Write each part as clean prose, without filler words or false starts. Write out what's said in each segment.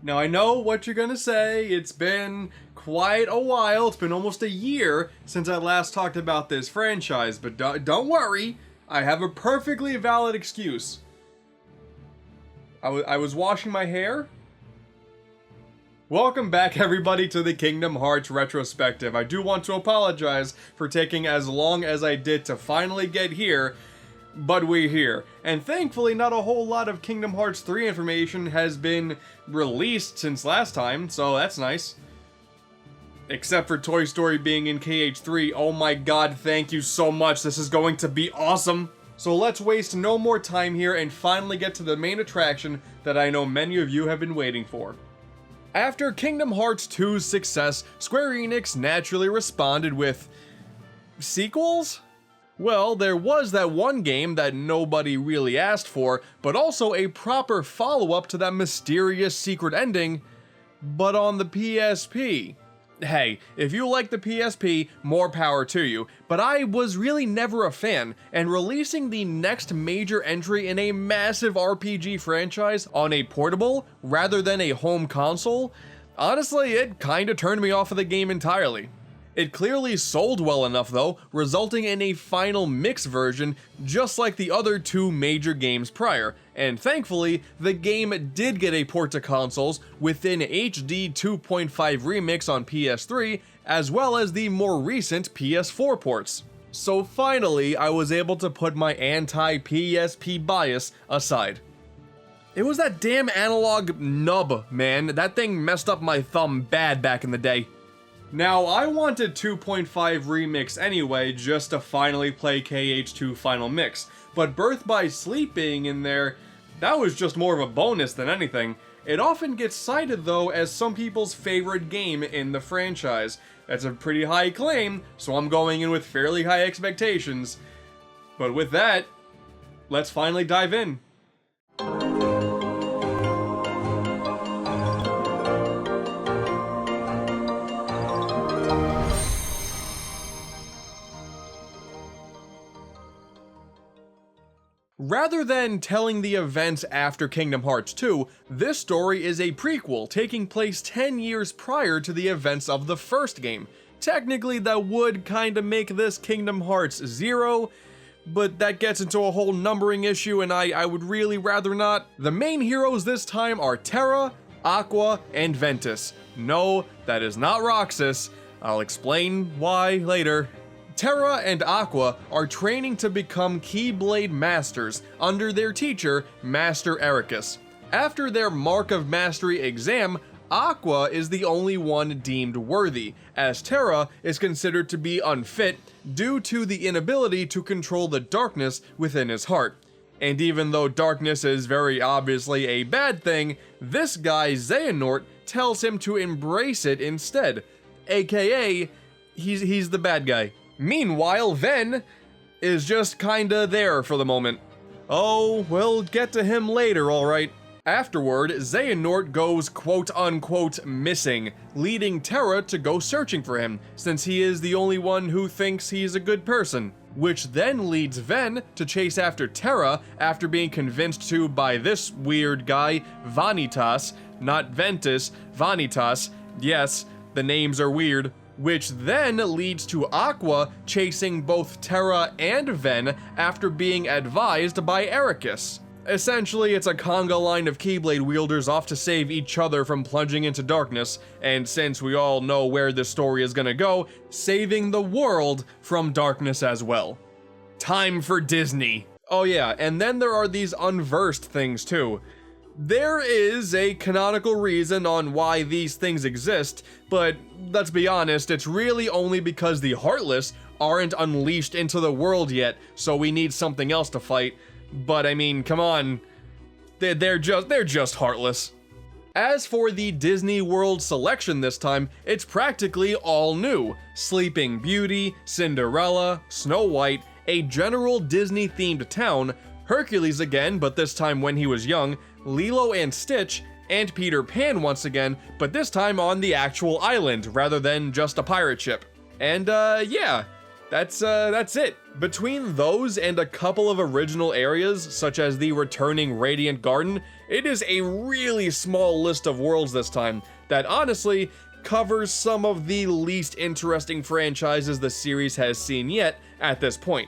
Now I know what you're gonna say, it's been quite a while, it's been almost a year since I last talked about this franchise, but don't worry, I have a perfectly valid excuse. I was washing my hair. Welcome back everybody to the Kingdom Hearts Retrospective. I do want to apologize for taking as long as I did to finally get here, but we're here. And thankfully not a whole lot of Kingdom Hearts 3 information has been released since last time, so that's nice. Except for Toy Story being in KH3, oh my god, thank you so much, this is going to be awesome! So let's waste no more time here and finally get to the main attraction that I know many of you have been waiting for. After Kingdom Hearts 2's success, Square Enix naturally responded with sequels? Well, there was that one game that nobody really asked for, but also a proper follow-up to that mysterious secret ending, but on the PSP. Hey, if you like the PSP, more power to you, but I was really never a fan, and releasing the next major entry in a massive RPG franchise on a portable rather than a home console, honestly, it kinda turned me off of the game entirely. It clearly sold well enough though, resulting in a final mix version just like the other two major games prior, and thankfully, the game did get a port to consoles with an HD 2.5 remix on PS3, as well as the more recent PS4 ports. So finally, I was able to put my anti-PSP bias aside. It was that damn analog nub, man. That thing messed up my thumb bad back in the day. Now, I wanted 2.5 Remix anyway, just to finally play KH2 Final Mix, but Birth by Sleep being in there, that was just more of a bonus than anything. It often gets cited though as some people's favorite game in the franchise. That's a pretty high claim, so I'm going in with fairly high expectations. But with that, let's finally dive in. Rather than telling the events after Kingdom Hearts 2, this story is a prequel taking place 10 years prior to the events of the first game. Technically, that would kinda make this Kingdom Hearts 0, but that gets into a whole numbering issue and I would really rather not. The main heroes this time are Terra, Aqua, and Ventus. No, that is not Roxas. I'll explain why later. Terra and Aqua are training to become Keyblade Masters under their teacher, Master Ericus. After their Mark of Mastery exam, Aqua is the only one deemed worthy, as Terra is considered to be unfit due to the inability to control the darkness within his heart. And even though darkness is very obviously a bad thing, this guy Xehanort tells him to embrace it instead, aka he's the bad guy. Meanwhile, Ven is just kinda there for the moment. Oh, we'll get to him later, alright. Afterward, Xehanort goes quote-unquote missing, leading Terra to go searching for him, since he is the only one who thinks he's a good person. Which then leads Ven to chase after Terra after being convinced to by this weird guy, Vanitas, not Ventus, Vanitas. Yes, the names are weird. Which then leads to Aqua chasing both Terra and Ven after being advised by Ericus. Essentially, it's a conga line of Keyblade wielders off to save each other from plunging into darkness, and since we all know where this story is gonna go, saving the world from darkness as well. Time for Disney. Oh yeah, and then there are these unversed things too. There is a canonical reason on why these things exist, but let's be honest, it's really only because the Heartless aren't unleashed into the world yet, so we need something else to fight. But I mean, come on, they're just Heartless. As for the Disney World selection this time, it's practically all new. Sleeping Beauty, Cinderella, Snow White, a general Disney-themed town, Hercules again, but this time when he was young, Lilo and Stitch, and Peter Pan once again, but this time on the actual island rather than just a pirate ship. And yeah, that's it. Between those and a couple of original areas, such as the returning Radiant Garden, it is a really small list of worlds this time that honestly covers some of the least interesting franchises the series has seen yet at this point.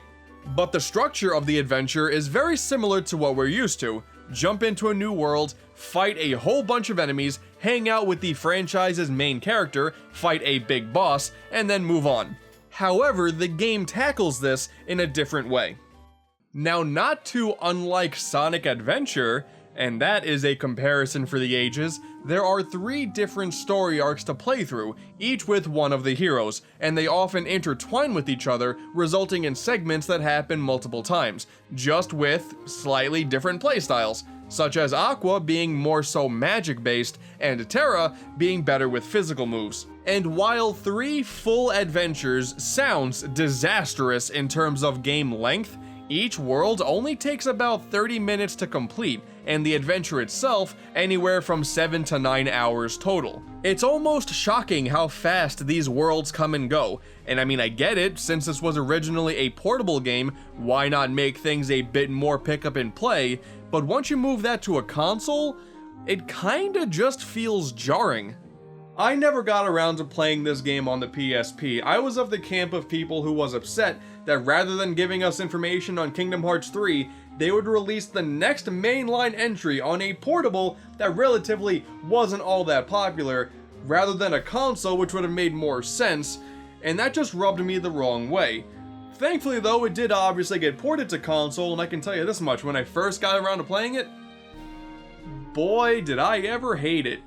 But the structure of the adventure is very similar to what we're used to. Jump into a new world, fight a whole bunch of enemies, hang out with the franchise's main character, fight a big boss, and then move on. However, the game tackles this in a different way. Now, not too unlike Sonic Adventure, and that is a comparison for the ages, there are 3 different story arcs to play through, each with one of the heroes, and they often intertwine with each other, resulting in segments that happen multiple times, just with slightly different playstyles, such as Aqua being more so magic-based, and Terra being better with physical moves. And while 3 full adventures sounds disastrous in terms of game length, each world only takes about 30 minutes to complete, and the adventure itself anywhere from 7 to 9 hours total. It's almost shocking how fast these worlds come and go, and I mean, I get it, since this was originally a portable game, why not make things a bit more pick up and play, but once you move that to a console, it kinda just feels jarring. I never got around to playing this game on the PSP. I was of the camp of people who was upset that rather than giving us information on Kingdom Hearts 3, they would release the next mainline entry on a portable that relatively wasn't all that popular, rather than a console, which would have made more sense, and that just rubbed me the wrong way. Thankfully though, it did obviously get ported to console, and I can tell you this much, when I first got around to playing it, boy did I ever hate it.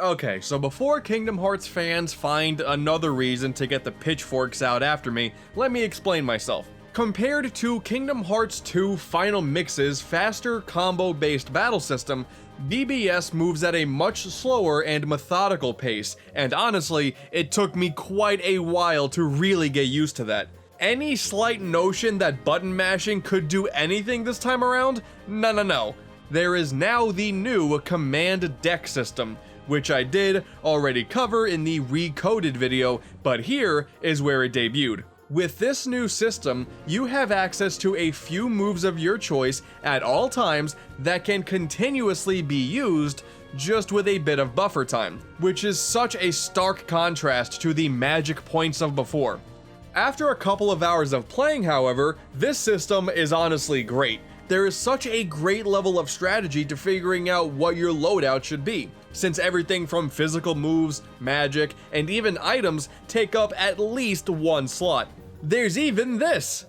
Okay, so before Kingdom Hearts fans find another reason to get the pitchforks out after me, let me explain myself. Compared to Kingdom Hearts 2 Final Mix's faster combo-based battle system, BBS moves at a much slower and methodical pace, and honestly, it took me quite a while to really get used to that. Any slight notion that button mashing could do anything this time around? No. There is now the new Command Deck system, which I did already cover in the Recoded video, but here is where it debuted. With this new system, you have access to a few moves of your choice at all times that can continuously be used, just with a bit of buffer time, which is such a stark contrast to the magic points of before. After a couple of hours of playing, however, this system is honestly great. There is such a great level of strategy to figuring out what your loadout should be, since everything from physical moves, magic, and even items take up at least 1 slot. There's even this!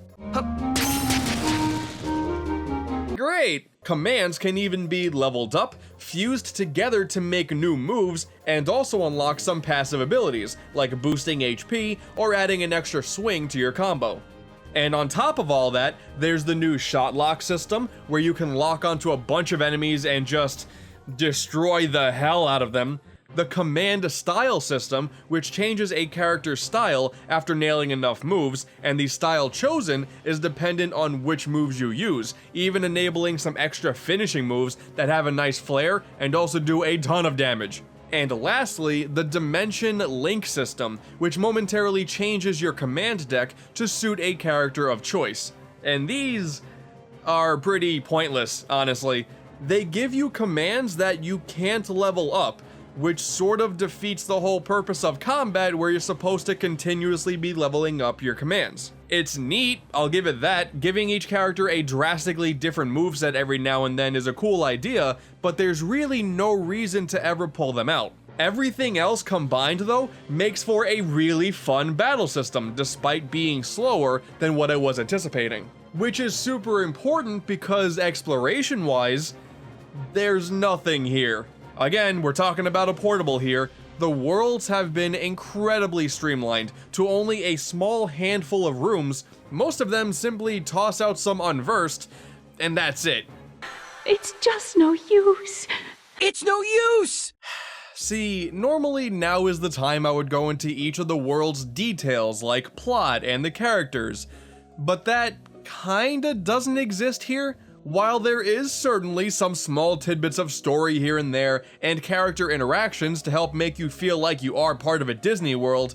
Great! Commands can even be leveled up, fused together to make new moves, and also unlock some passive abilities, like boosting HP or adding an extra swing to your combo. And on top of all that, there's the new shot lock system, where you can lock onto a bunch of enemies and just destroy the hell out of them. The command style system, which changes a character's style after nailing enough moves, and the style chosen is dependent on which moves you use, even enabling some extra finishing moves that have a nice flair and also do a ton of damage. And lastly, the Dimension Link system, which momentarily changes your command deck to suit a character of choice. And these are pretty pointless, honestly. They give you commands that you can't level up, which sort of defeats the whole purpose of combat, where you're supposed to continuously be leveling up your commands. It's neat, I'll give it that. Giving each character a drastically different moveset every now and then is a cool idea, but there's really no reason to ever pull them out. Everything else combined, though, makes for a really fun battle system, despite being slower than what I was anticipating. Which is super important because exploration-wise, there's nothing here. Again, we're talking about a portable here. The worlds have been incredibly streamlined to only a small handful of rooms. Most of them simply toss out some unversed, and that's it. It's just no use. It's no use! See, normally now is the time I would go into each of the world's details like plot and the characters, but that kinda doesn't exist here. While there is certainly some small tidbits of story here and there and character interactions to help make you feel like you are part of a Disney world,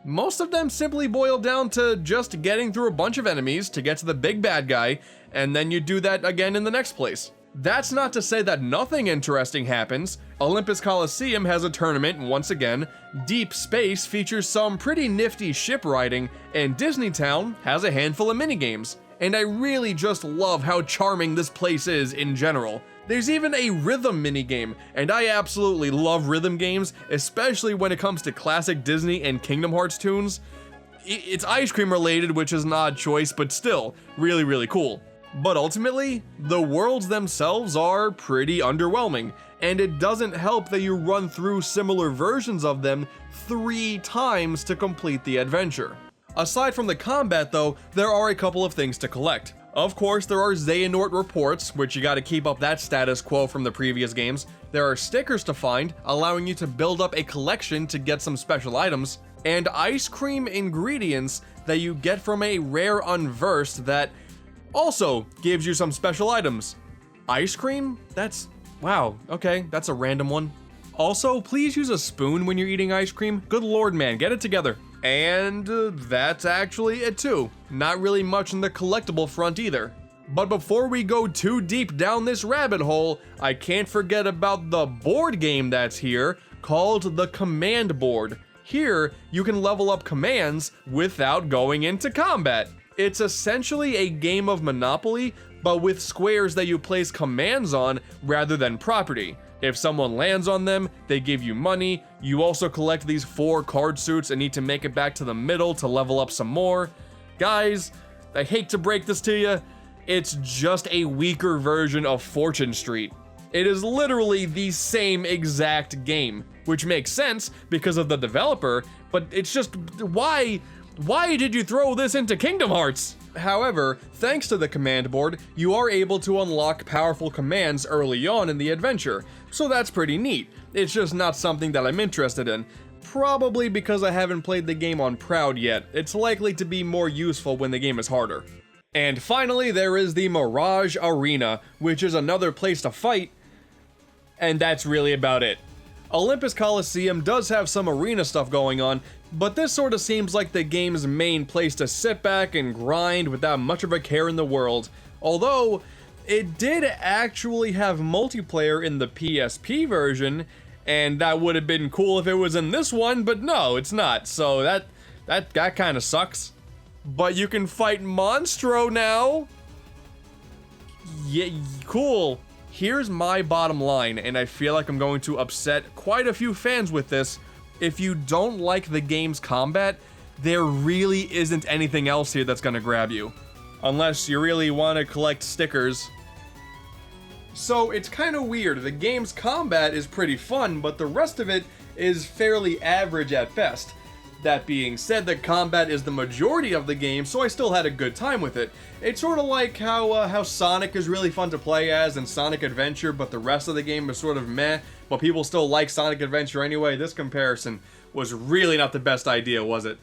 Most of them simply boil down to just getting through a bunch of enemies to get to the big bad guy, and then you do that again in the next place. That's not to say that nothing interesting happens. Olympus Coliseum has a tournament once again, Deep Space features some pretty nifty ship riding, and Disneytown has a handful of minigames. And I really just love how charming this place is in general. There's even a rhythm minigame, and I absolutely love rhythm games, especially when it comes to classic Disney and Kingdom Hearts tunes. It's ice cream related, which is an odd choice, but still, really, really cool. But ultimately, the worlds themselves are pretty underwhelming, and it doesn't help that you run through similar versions of them 3 times to complete the adventure. Aside from the combat though, there are a couple of things to collect. Of course, there are Xehanort reports, which you gotta keep up that status quo from the previous games. There are stickers to find, allowing you to build up a collection to get some special items, and ice cream ingredients that you get from a rare unversed that also gives you some special items. Ice cream? Wow, okay, that's a random one. Also, please use a spoon when you're eating ice cream. Good lord, man, get it together. And that's actually it too. Not really much in the collectible front either. But before we go too deep down this rabbit hole, I can't forget about the board game that's here, called the Command Board. Here, you can level up commands without going into combat. It's essentially a game of Monopoly, but with squares that you place commands on rather than property. If someone lands on them, they give you money. You also collect these 4 card suits and need to make it back to the middle to level up some more. Guys, I hate to break this to you, it's just a weaker version of Fortune Street. It is literally the same exact game, which makes sense because of the developer, but it's just, why did you throw this into Kingdom Hearts? However, thanks to the command board, you are able to unlock powerful commands early on in the adventure, so that's pretty neat. It's just not something that I'm interested in. Probably because I haven't played the game on Proud yet. It's likely to be more useful when the game is harder. And finally, there is the Mirage Arena, which is another place to fight, and that's really about it. Olympus Coliseum does have some arena stuff going on, but this sort of seems like the game's main place to sit back and grind without much of a care in the world. Although, it did actually have multiplayer in the PSP version, and that would have been cool if it was in this one, but no, it's not, so that kind of sucks. But you can fight Monstro now! Yeah, cool. Here's my bottom line, and I feel like I'm going to upset quite a few fans with this. If you don't like the game's combat, there really isn't anything else here that's gonna grab you. Unless you really want to collect stickers. So it's kind of weird. The game's combat is pretty fun, but the rest of it is fairly average at best. That being said, the combat is the majority of the game, so I still had a good time with it. It's sort of like how Sonic is really fun to play as in Sonic Adventure, but the rest of the game is sort of meh, but people still like Sonic Adventure anyway. This comparison was really not the best idea, was it?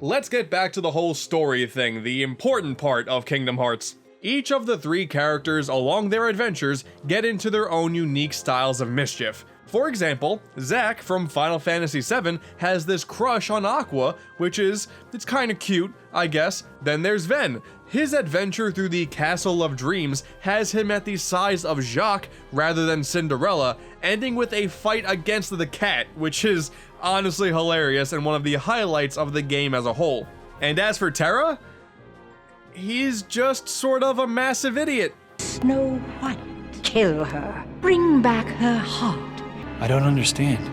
Let's get back to the whole story thing, the important part of Kingdom Hearts. Each of the 3 characters along their adventures get into their own unique styles of mischief. For example, Zack from Final Fantasy VII has this crush on Aqua, it's kind of cute, I guess. Then there's Ven. His adventure through the Castle of Dreams has him at the size of Jacques rather than Cinderella, ending with a fight against the cat, which is honestly hilarious and one of the highlights of the game as a whole. And as for Terra, he's just sort of a massive idiot. Snow White. Kill her. Bring back her heart. I don't understand.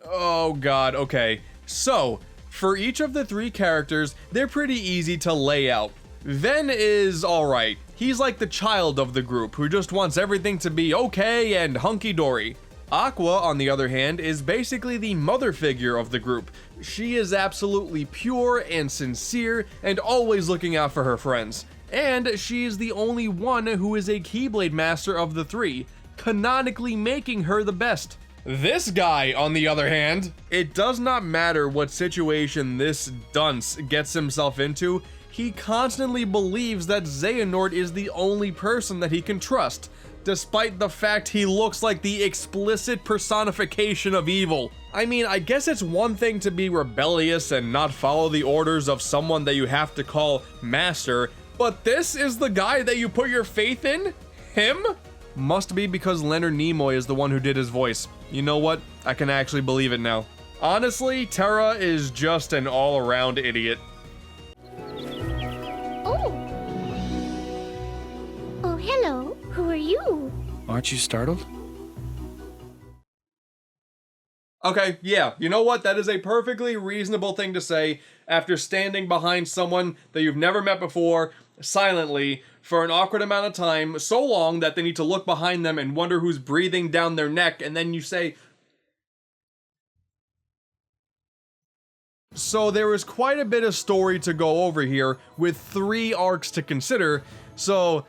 Oh god, okay. So, for each of the 3 characters, they're pretty easy to lay out. Ven is alright. He's like the child of the group who just wants everything to be okay and hunky-dory. Aqua, on the other hand, is basically the mother figure of the group. She is absolutely pure and sincere and always looking out for her friends. And she is the only one who is a Keyblade master of the 3, canonically making her the best. This guy, on the other hand, it does not matter what situation this dunce gets himself into, he constantly believes that Xehanort is the only person that he can trust. despite the fact he looks like the explicit personification of evil. I mean, I guess it's one thing to be rebellious and not follow the orders of someone that you have to call master, but this is the guy that you put your faith in? Him? Must be because Leonard Nimoy is the one who did his voice. You know what? I can actually believe it now. Honestly, Terra is just an all-around idiot. Oh. Oh, hello. Who are you? Aren't you startled? Okay, yeah, you know what? That is a perfectly reasonable thing to say after standing behind someone that you've never met before, silently, for an awkward amount of time, so long that they need to look behind them and wonder who's breathing down their neck, and then you say... So there is quite a bit of story to go over here, with 3 arcs to consider, so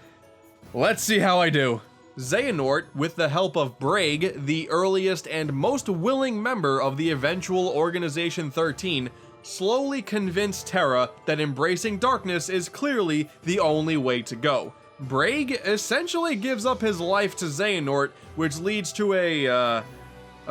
let's see how I do. Xehanort, with the help of Braig, the earliest and most willing member of the eventual Organization 13, slowly convinced Terra that embracing darkness is clearly the only way to go. Braig essentially gives up his life to Xehanort, which leads to a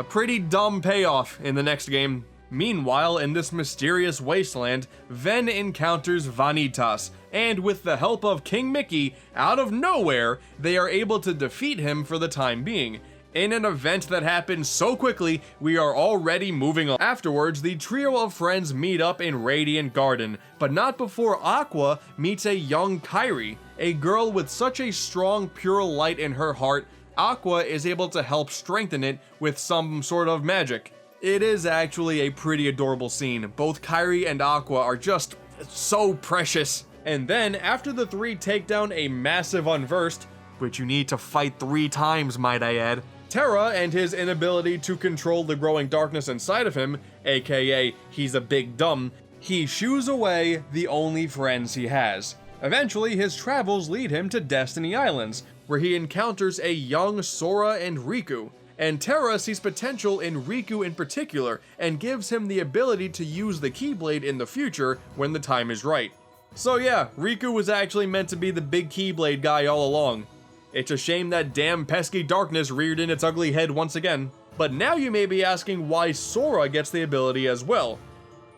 pretty dumb payoff in the next game. Meanwhile, in this mysterious wasteland, Ven encounters Vanitas, and with the help of King Mickey, out of nowhere, they are able to defeat him for the time being. In an event that happens so quickly, we are already moving on. Afterwards, the trio of friends meet up in Radiant Garden, but not before Aqua meets a young Kairi. A girl with such a strong, pure light in her heart, Aqua is able to help strengthen it with some sort of magic. It is actually a pretty adorable scene. Both Kairi and Aqua are just so precious. And then, after the 3 take down a massive Unversed, which you need to fight 3 times, might I add, Terra and his inability to control the growing darkness inside of him, aka he's a big dumb, he shoos away the only friends he has. Eventually, his travels lead him to Destiny Islands, where he encounters a young Sora and Riku. And Terra sees potential in Riku in particular, and gives him the ability to use the Keyblade in the future when the time is right. So yeah, Riku was actually meant to be the big Keyblade guy all along. It's a shame that damn pesky darkness reared in its ugly head once again. But now you may be asking why Sora gets the ability as well.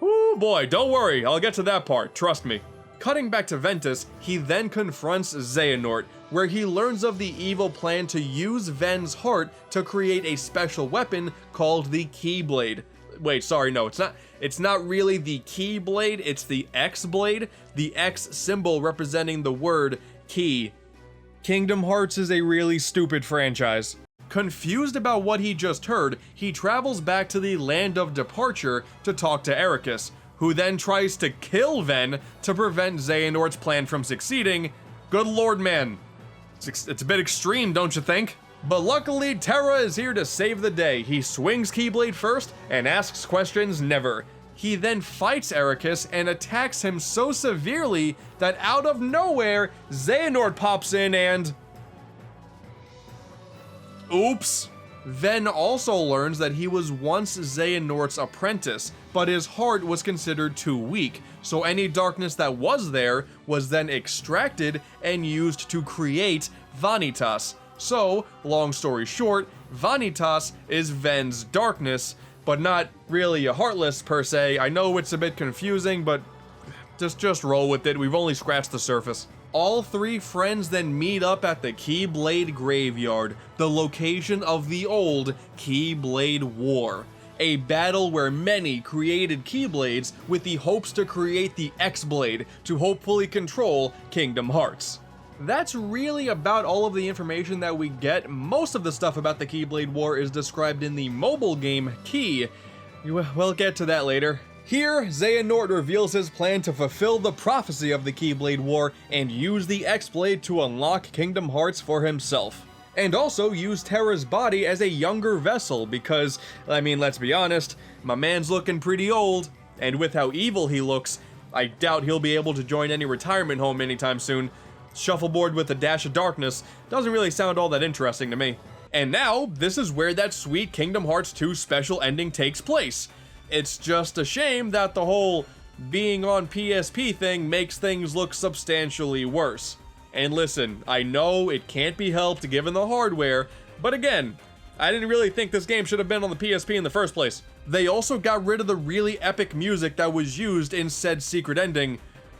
Ooh boy, don't worry, I'll get to that part, trust me. Cutting back to Ventus, he then confronts Xehanort, where he learns of the evil plan to use Ven's heart to create a special weapon called the Keyblade. Wait, sorry, no, it's not really the Keyblade, it's the X-Blade, the X symbol representing the word key. Kingdom Hearts is a really stupid franchise. Confused about what he just heard, he travels back to the Land of Departure to talk to Ericus, who then tries to kill Ven to prevent Xehanort's plan from succeeding. Good lord, man. It's a bit extreme, don't you think? But luckily, Terra is here to save the day. He swings Keyblade first and asks questions never. He then fights Ericus and attacks him so severely that out of nowhere, Xehanort pops in and... oops. Ven also learns that he was once Xehanort's apprentice, but his heart was considered too weak, so any darkness that was there was then extracted and used to create Vanitas. So, long story short, Vanitas is Ven's darkness, but not really a heartless per se. I know it's a bit confusing, but just roll with it. We've only scratched the surface. All 3 friends then meet up at the Keyblade Graveyard, the location of the old Keyblade War. A battle where many created Keyblades with the hopes to create the X-Blade to hopefully control Kingdom Hearts. That's really about all of the information that we get. Most of the stuff about the Keyblade War is described in the mobile game Key. We'll get to that later. Here, Xehanort reveals his plan to fulfill the prophecy of the Keyblade War and use the X-Blade to unlock Kingdom Hearts for himself. And also use Terra's body as a younger vessel because, I mean, let's be honest, my man's looking pretty old, and with how evil he looks, I doubt he'll be able to join any retirement home anytime soon. Shuffleboard with a dash of darkness doesn't really sound all that interesting to me. And now, this is where that sweet Kingdom Hearts 2 special ending takes place. It's just a shame that the whole being on PSP thing makes things look substantially worse. And listen, I know it can't be helped given the hardware, but again, I didn't really think this game should have been on the PSP in the first place. They also got rid of the really epic music that was used in said secret ending,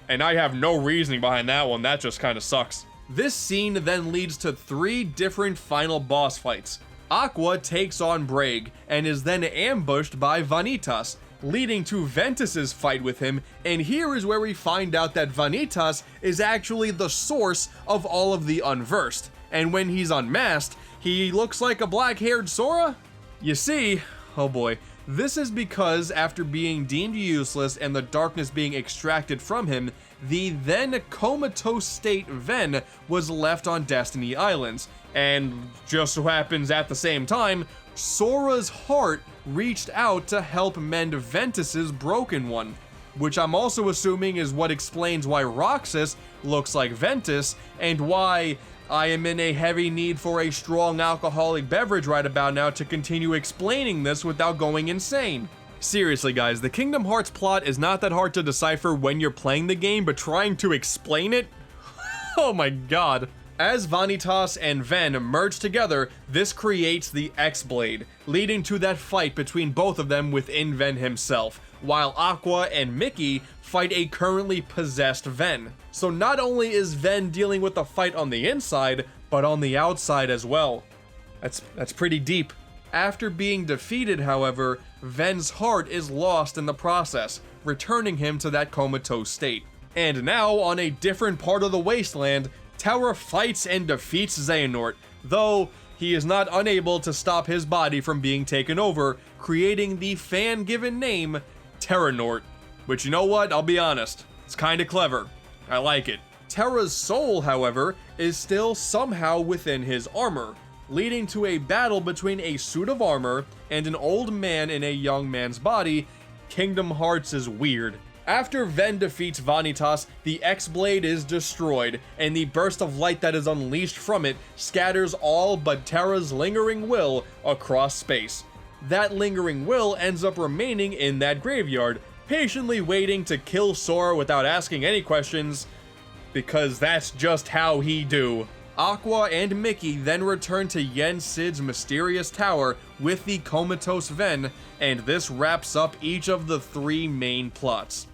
and I have no reasoning behind that one, that just kinda sucks. This scene then leads to 3 different final boss fights. Aqua takes on Braig, and is then ambushed by Vanitas, leading to Ventus's fight with him, and here is where we find out that Vanitas is actually the source of all of the unversed, and when he's unmasked, he looks like a black-haired Sora? You see, oh boy, this is because after being deemed useless and the darkness being extracted from him, the then comatose state Ven was left on Destiny Islands, and just so happens at the same time, Sora's heart reached out to help mend Ventus's broken one, which I'm also assuming is what explains why Roxas looks like Ventus, and why I am in a heavy need for a strong alcoholic beverage right about now to continue explaining this without going insane. Seriously guys, the Kingdom Hearts plot is not that hard to decipher when you're playing the game, but trying to explain it? Oh my god. As Vanitas and Ven merge together, this creates the X-Blade, leading to that fight between both of them within Ven himself, while Aqua and Mickey fight a currently possessed Ven. So not only is Ven dealing with the fight on the inside, but on the outside as well. That's pretty deep. After being defeated, however, Ven's heart is lost in the process, returning him to that comatose state. And now, on a different part of the wasteland, Terra fights and defeats Xehanort, though he is not unable to stop his body from being taken over, creating the fan-given name Terranort. Which, you know what, I'll be honest, it's kinda clever. I like it. Terra's soul, however, is still somehow within his armor, leading to a battle between a suit of armor and an old man in a young man's body. Kingdom Hearts is weird. After Ven defeats Vanitas, the X-Blade is destroyed, and the burst of light that is unleashed from it scatters all but Terra's lingering will across space. That lingering will ends up remaining in that graveyard, patiently waiting to kill Sora without asking any questions, because that's just how he do. Aqua and Mickey then return to Yen Sid's mysterious tower with the comatose Ven, and this wraps up each of the 3 main plots.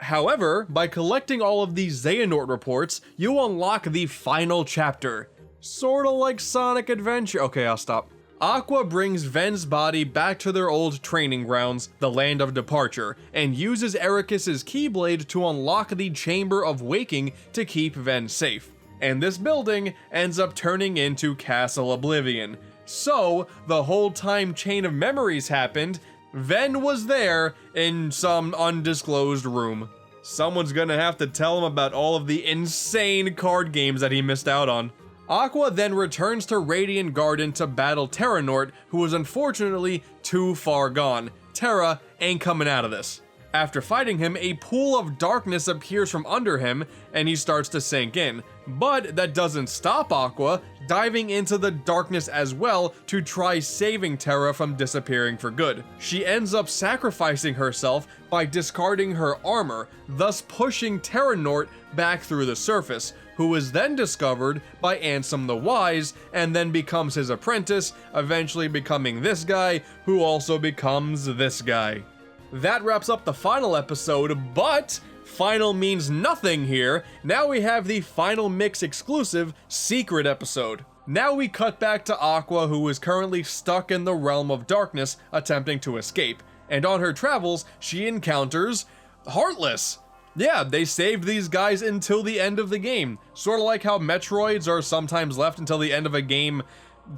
However, by collecting all of these Xehanort reports, you unlock the final chapter. Sorta like Sonic Adventure. Okay, I'll stop. Aqua brings Ven's body back to their old training grounds, the Land of Departure, and uses Ericus's Keyblade to unlock the Chamber of Waking to keep Ven safe. And this building ends up turning into Castle Oblivion. So, the whole time Chain of Memories happened, Ven was there in some undisclosed room. Someone's gonna have to tell him about all of the insane card games that he missed out on. Aqua then returns to Radiant Garden to battle Terranort, who is unfortunately too far gone. Terra ain't coming out of this. After fighting him, a pool of darkness appears from under him, and he starts to sink in. But that doesn't stop Aqua diving into the darkness as well to try saving Terra from disappearing for good. She ends up sacrificing herself by discarding her armor, thus pushing Terranort back through the surface, who is then discovered by Ansem the Wise, and then becomes his apprentice, eventually becoming this guy, who also becomes this guy. That wraps up the final episode, but final means nothing here. Now we have the Final Mix exclusive secret episode. Now we cut back to Aqua, who is currently stuck in the realm of darkness, attempting to escape. And on her travels, she encounters Heartless. Yeah, they saved these guys until the end of the game. Sort of like how Metroids are sometimes left until the end of a game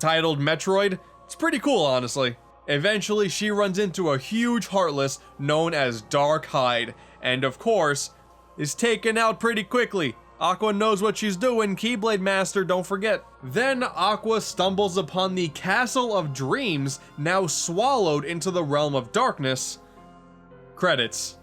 titled Metroid. It's pretty cool, honestly. Eventually, she runs into a huge Heartless known as Darkhyde, and of course, is taken out pretty quickly. Aqua knows what she's doing, Keyblade Master, don't forget. Then Aqua stumbles upon the Castle of Dreams, now swallowed into the realm of darkness. Credits.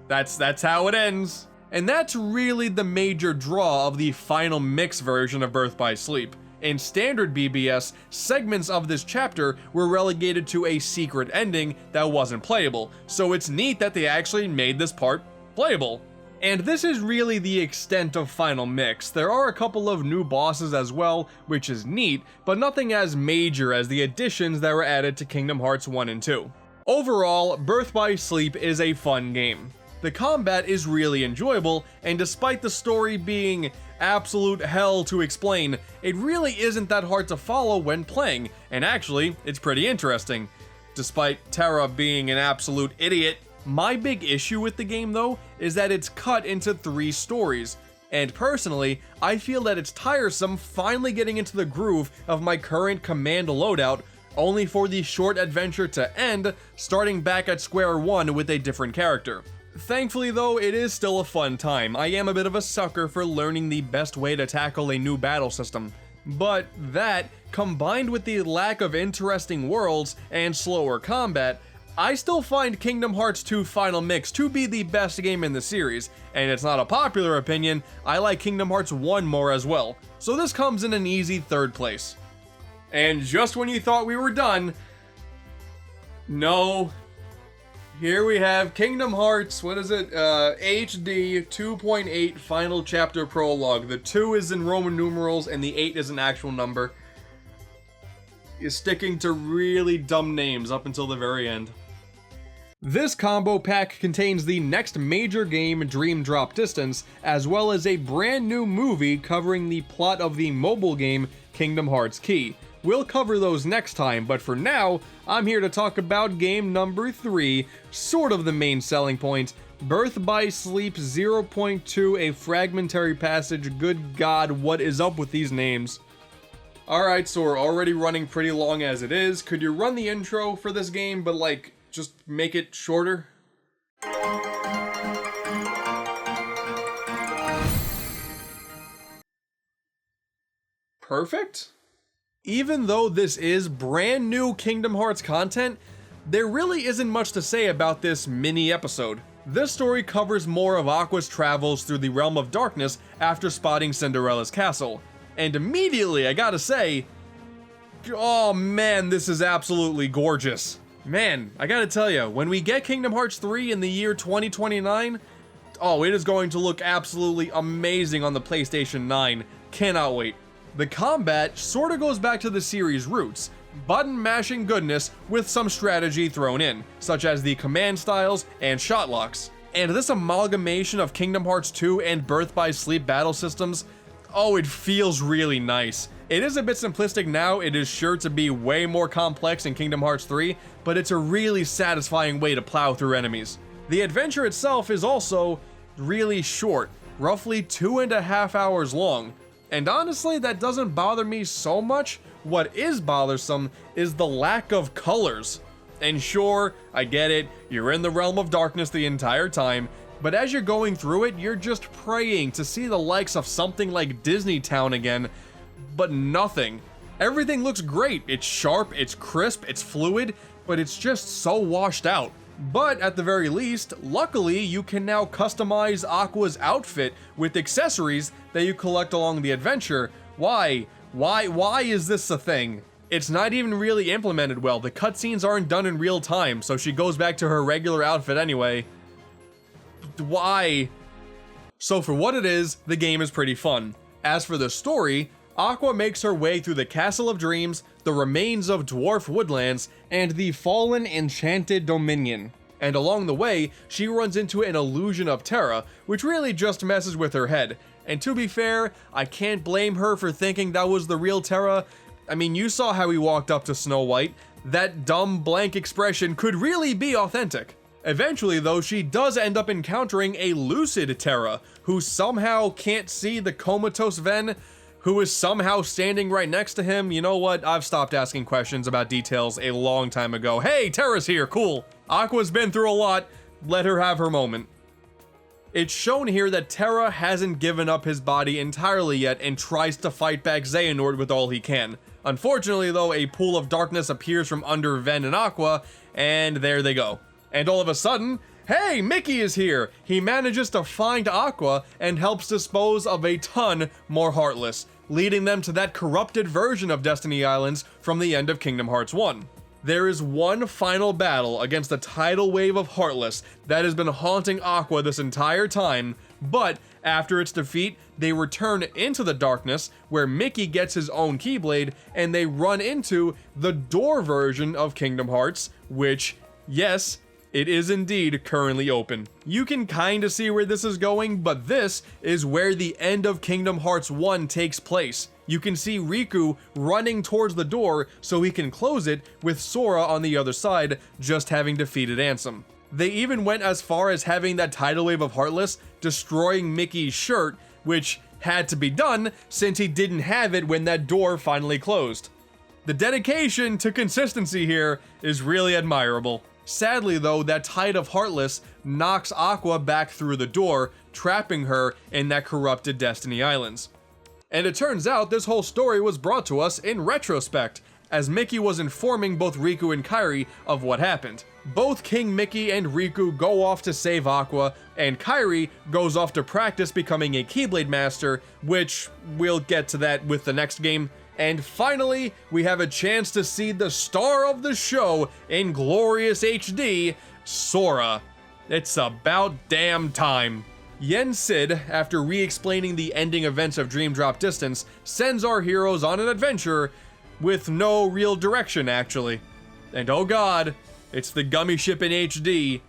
That's how it ends. And that's really the major draw of the Final Mix version of Birth by Sleep. In standard BBS, segments of this chapter were relegated to a secret ending that wasn't playable, so it's neat that they actually made this part playable. And this is really the extent of Final Mix. There are a couple of new bosses as well, which is neat, but nothing as major as the additions that were added to Kingdom Hearts 1 and 2. Overall, Birth by Sleep is a fun game. The combat is really enjoyable, and despite the story being absolute hell to explain, it really isn't that hard to follow when playing, and actually, it's pretty interesting. Despite Terra being an absolute idiot, my big issue with the game though is that it's cut into 3 stories, and personally, I feel that it's tiresome finally getting into the groove of my current command loadout, only for the short adventure to end, starting back at square one with a different character. Thankfully though, it is still a fun time. I am a bit of a sucker for learning the best way to tackle a new battle system. But that, combined with the lack of interesting worlds and slower combat, I still find Kingdom Hearts 2 Final Mix to be the best game in the series, and it's not a popular opinion, I like Kingdom Hearts 1 more as well, so this comes in an easy 3rd place. And just when you thought we were done, no, here we have Kingdom Hearts, what is it, HD 2.8 Final Chapter Prologue. The 2 is in Roman numerals and the 8 is an actual number. Is sticking to really dumb names up until the very end. This combo pack contains the next major game, Dream Drop Distance, as well as a brand new movie covering the plot of the mobile game Kingdom Hearts Key. We'll cover those next time, but for now, I'm here to talk about game number 3, sort of the main selling point, Birth by Sleep 0.2, a Fragmentary Passage. Good God, what is up with these names? Alright, so we're already running pretty long as it is. Could you run the intro for this game, but like, just make it shorter? Perfect? Even though this is brand new Kingdom Hearts content, there really isn't much to say about this mini episode. This story covers more of Aqua's travels through the Realm of Darkness after spotting Cinderella's castle. And immediately, I gotta say, oh man, this is absolutely gorgeous. Man, I gotta tell you, when we get Kingdom Hearts 3 in the year 2029, oh, it is going to look absolutely amazing on the PlayStation 9. Cannot wait. The combat sorta goes back to the series' roots, button mashing goodness with some strategy thrown in, such as the command styles and shot locks. And this amalgamation of Kingdom Hearts 2 and Birth by Sleep battle systems, oh, it feels really nice. It is a bit simplistic now, it is sure to be way more complex in Kingdom Hearts 3, but it's a really satisfying way to plow through enemies. The adventure itself is also really short, roughly 2.5 hours long, and honestly that doesn't bother me so much. What is bothersome is the lack of colors. And sure, I get it, you're in the Realm of Darkness the entire time, but as you're going through it, you're just praying to see the likes of something like Disney Town again, but nothing. Everything looks great, it's sharp, it's crisp, it's fluid, but it's just so washed out. But at the very least, luckily, you can now customize Aqua's outfit with accessories that you collect along the adventure. Why is this a thing? It's not even really implemented well. The cutscenes aren't done in real time, so she goes back to her regular outfit anyway. Why? So for what it is, the game is pretty fun. As for the story, Aqua makes her way through the Castle of Dreams, the remains of Dwarf Woodlands, and the fallen Enchanted Dominion. And along the way, she runs into an illusion of Terra, which really just messes with her head. And to be fair, I can't blame her for thinking that was the real Terra. I mean, you saw how he walked up to Snow White. That dumb blank expression could really be authentic. Eventually though, she does end up encountering a lucid Terra, who somehow can't see the comatose Ven, who is somehow standing right next to him. You know what? I've stopped asking questions about details a long time ago. Hey, Terra's here, cool. Aqua's been through a lot, let her have her moment. It's shown here that Terra hasn't given up his body entirely yet and tries to fight back Xehanort with all he can. Unfortunately though, a pool of darkness appears from under Ven and Aqua, and there they go. And all of a sudden, hey, Mickey is here! He manages to find Aqua and helps dispose of a ton more Heartless, leading them to that corrupted version of Destiny Islands from the end of Kingdom Hearts 1. There is one final battle against the tidal wave of Heartless that has been haunting Aqua this entire time, But after its defeat, they return into the darkness, where Mickey gets his own Keyblade, and they run into the door version of Kingdom Hearts, which, yes, it is indeed currently open. You can kinda see where this is going, but this is where the end of Kingdom Hearts 1 takes place. You can see Riku running towards the door so he can close it, with Sora on the other side, just having defeated Ansem. They even went as far as having that tidal wave of Heartless destroying Mickey's shirt, which had to be done since he didn't have it when that door finally closed. The dedication to consistency here is really admirable. Sadly though, that tide of Heartless knocks Aqua back through the door, trapping her in that corrupted Destiny Islands. And it turns out this whole story was brought to us in retrospect, as Mickey was informing both Riku and Kairi of what happened. Both King Mickey and Riku go off to save Aqua, and Kairi goes off to practice becoming a Keyblade Master, which we'll get to that with the next game. And finally, we have a chance to see the star of the show in glorious HD, Sora. It's about damn time. Yen Sid, after re-explaining the ending events of Dream Drop Distance, sends our heroes on an adventure with no real direction, actually. And oh god, it's the Gummy Ship in HD,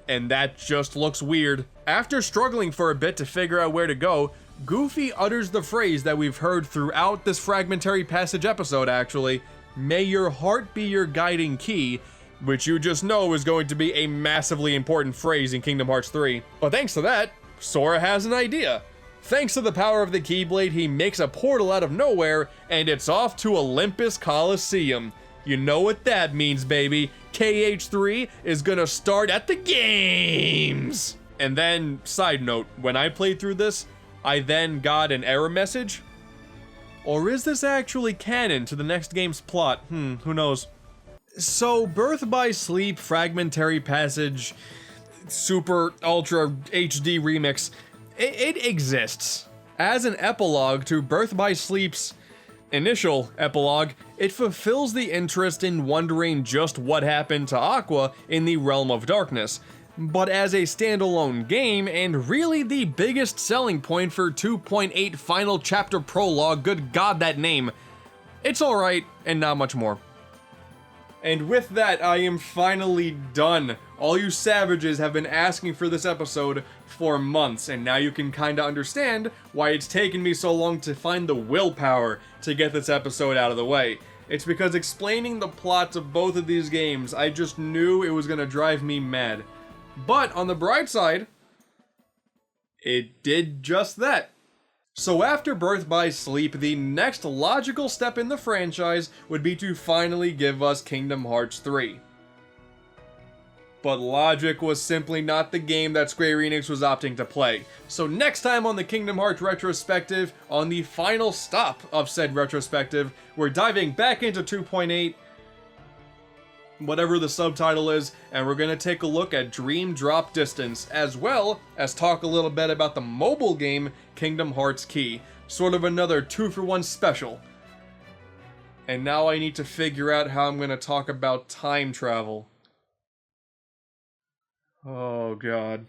and that just looks weird. After struggling for a bit to figure out where to go, Goofy utters the phrase that we've heard throughout this Fragmentary Passage episode, actually, "May your heart be your guiding key," which you just know is going to be a massively important phrase in Kingdom Hearts 3. But thanks to that, Sora has an idea. Thanks to the power of the Keyblade, he makes a portal out of nowhere, and it's off to Olympus Coliseum. You know what that means, baby. KH3 is gonna start at the games! And then, side note, when I played through this, I then got an error message. Or is this actually canon to the next game's plot? Who knows? So, Birth by Sleep, Fragmentary Passage, Super Ultra HD Remix, it exists. As an epilogue to Birth by Sleep's initial epilogue, it fulfills the interest in wondering just what happened to Aqua in the Realm of Darkness. But as a standalone game, and really the biggest selling point for 2.8 Final Chapter Prologue, good god that name, it's alright and not much more. And with that, I am finally done. All you savages have been asking for this episode for months, and now you can kinda understand why it's taken me so long to find the willpower to get this episode out of the way. It's because explaining the plots of both of these games, I just knew it was gonna drive me mad. But on the bright side, it did just that. So after Birth by Sleep, the next logical step in the franchise would be to finally give us Kingdom Hearts 3. But logic was simply not the game that Square Enix was opting to play. So next time on the Kingdom Hearts Retrospective, on the final stop of said retrospective, we're diving back into 2.8, whatever the subtitle is, and we're going to take a look at Dream Drop Distance, as well as talk a little bit about the mobile game Kingdom Hearts Key. Sort of another 2-for-1 special. And now I need to figure out how I'm going to talk about time travel. Oh god.